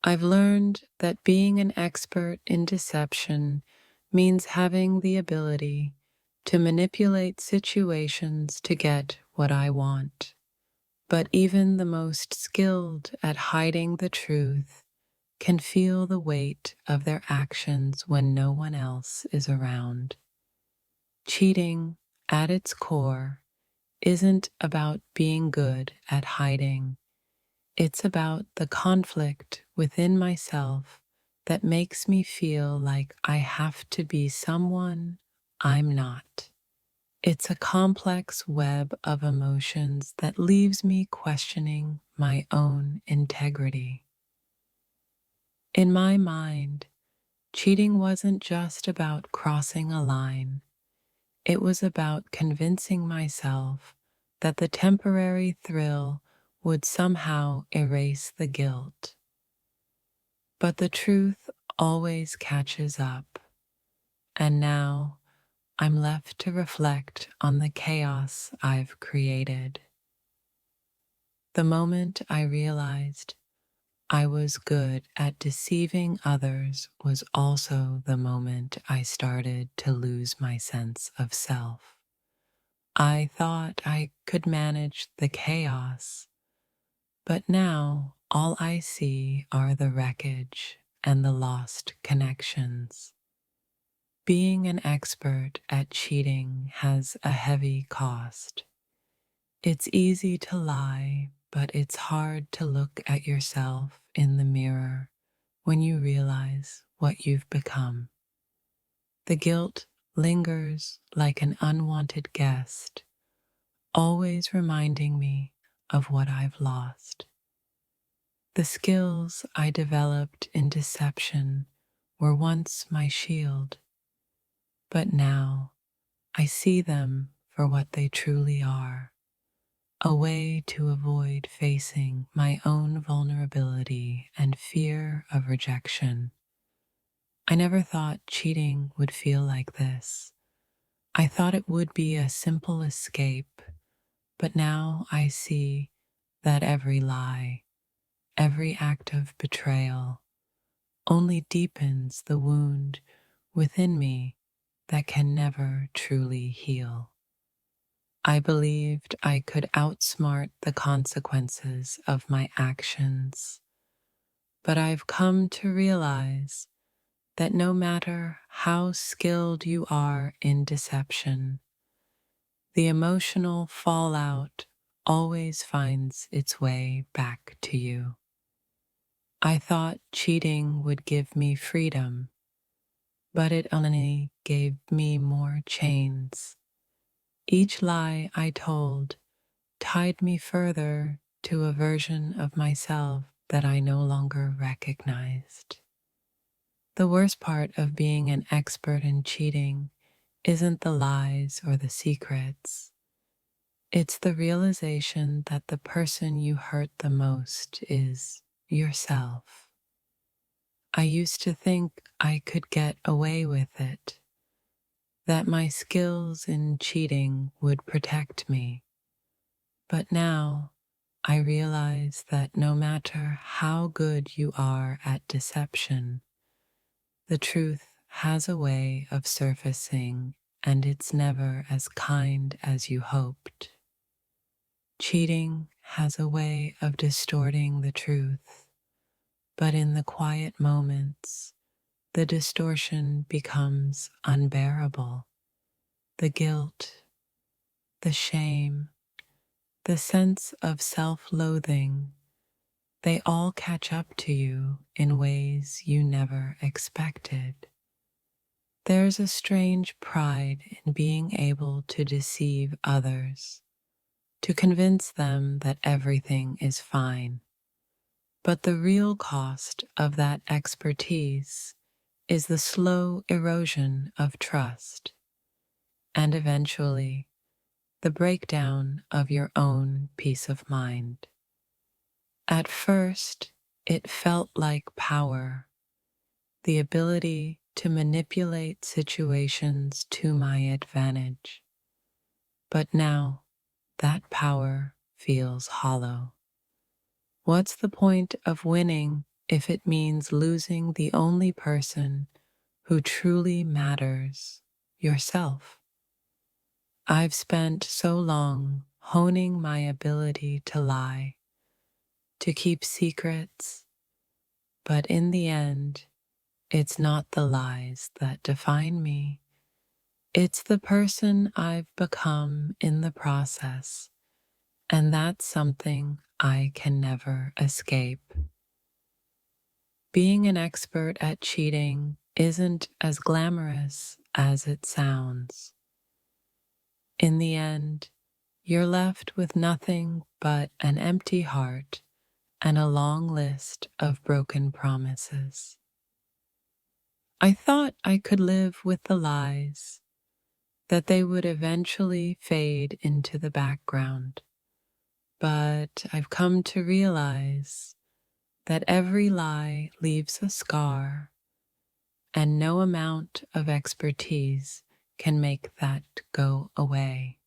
I've learned that being an expert in deception means having the ability to manipulate situations to get what I want. But even the most skilled at hiding the truth can feel the weight of their actions when no one else is around. Cheating, at its core, isn't about being good at hiding. It's about the conflict within myself that makes me feel like I have to be someone I'm not. It's a complex web of emotions that leaves me questioning my own integrity. In my mind, cheating wasn't just about crossing a line, it was about convincing myself that the temporary thrill would somehow erase the guilt. But the truth always catches up, and now I'm left to reflect on the chaos I've created. The moment I realized I was good at deceiving others was also the moment I started to lose my sense of self. I thought I could manage the chaos, but now all I see are the wreckage and the lost connections. Being an expert at cheating has a heavy cost. It's easy to lie, but it's hard to look at yourself in the mirror when you realize what you've become. The guilt lingers like an unwanted guest, always reminding me of what I've lost. The skills I developed in deception were once my shield, but now I see them for what they truly are, a way to avoid facing my own vulnerability and fear of rejection. I never thought cheating would feel like this. I thought it would be a simple escape, but now I see that every lie, every act of betrayal, only deepens the wound within me that can never truly heal. I believed I could outsmart the consequences of my actions, but I've come to realize that no matter how skilled you are in deception, the emotional fallout always finds its way back to you. I thought cheating would give me freedom, but it only gave me more chains. Each lie I told tied me further to a version of myself that I no longer recognized. The worst part of being an expert in cheating isn't the lies or the secrets. It's the realization that the person you hurt the most is yourself. I used to think I could get away with it, that my skills in cheating would protect me. But now I realize that no matter how good you are at deception, the truth has a way of surfacing, and it's never as kind as you hoped. Cheating has a way of distorting the truth, but in the quiet moments, the distortion becomes unbearable. The guilt, the shame, the sense of self-loathing, they all catch up to you in ways you never expected. There's a strange pride in being able to deceive others, to convince them that everything is fine. But the real cost of that expertise is the slow erosion of trust, and eventually the breakdown of your own peace of mind. At first, it felt like power, the ability to manipulate situations to my advantage. But now, that power feels hollow. What's the point of winning if it means losing the only person who truly matters, yourself. I've spent so long honing my ability to lie, to keep secrets, but in the end, it's not the lies that define me. It's the person I've become in the process, and that's something I can never escape. Being an expert at cheating isn't as glamorous as it sounds. In the end, you're left with nothing but an empty heart and a long list of broken promises. I thought I could live with the lies, that they would eventually fade into the background. But I've come to realize that every lie leaves a scar, and no amount of expertise can make that go away.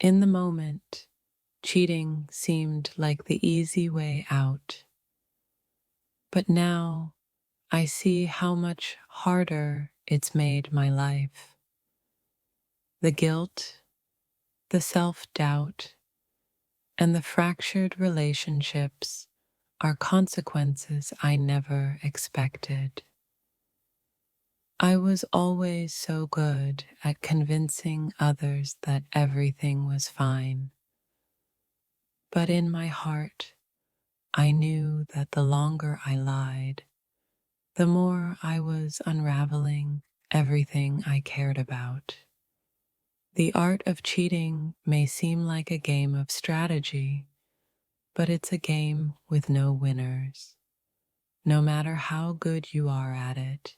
In the moment, cheating seemed like the easy way out, but now I see how much harder it's made my life. The guilt, the self-doubt, and the fractured relationships are consequences I never expected. I was always so good at convincing others that everything was fine. But in my heart, I knew that the longer I lied, the more I was unraveling everything I cared about. The art of cheating may seem like a game of strategy, but it's a game with no winners. No matter how good you are at it,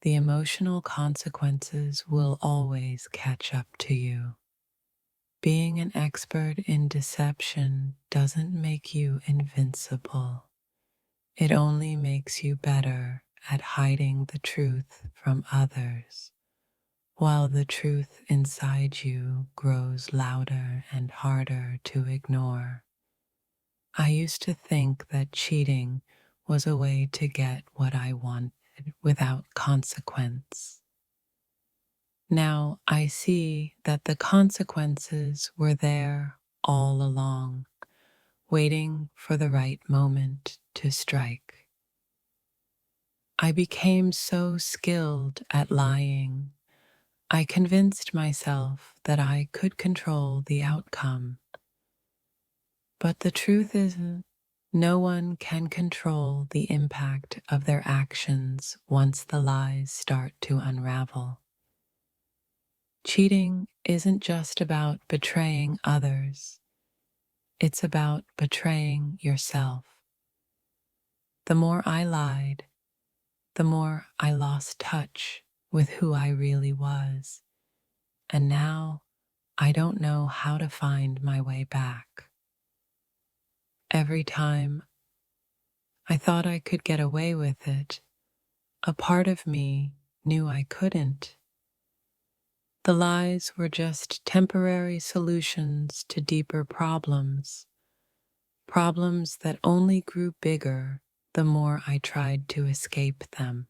the emotional consequences will always catch up to you. Being an expert in deception doesn't make you invincible. It only makes you better at hiding the truth from others, while the truth inside you grows louder and harder to ignore. I used to think that cheating was a way to get what I wanted without consequence. Now I see that the consequences were there all along, waiting for the right moment to strike. I became so skilled at lying, I convinced myself that I could control the outcome. But the truth is, no one can control the impact of their actions once the lies start to unravel. Cheating isn't just about betraying others, it's about betraying yourself. The more I lied, the more I lost touch with who I really was, and now I don't know how to find my way back. Every time I thought I could get away with it, a part of me knew I couldn't. The lies were just temporary solutions to deeper problems, problems that only grew bigger the more I tried to escape them.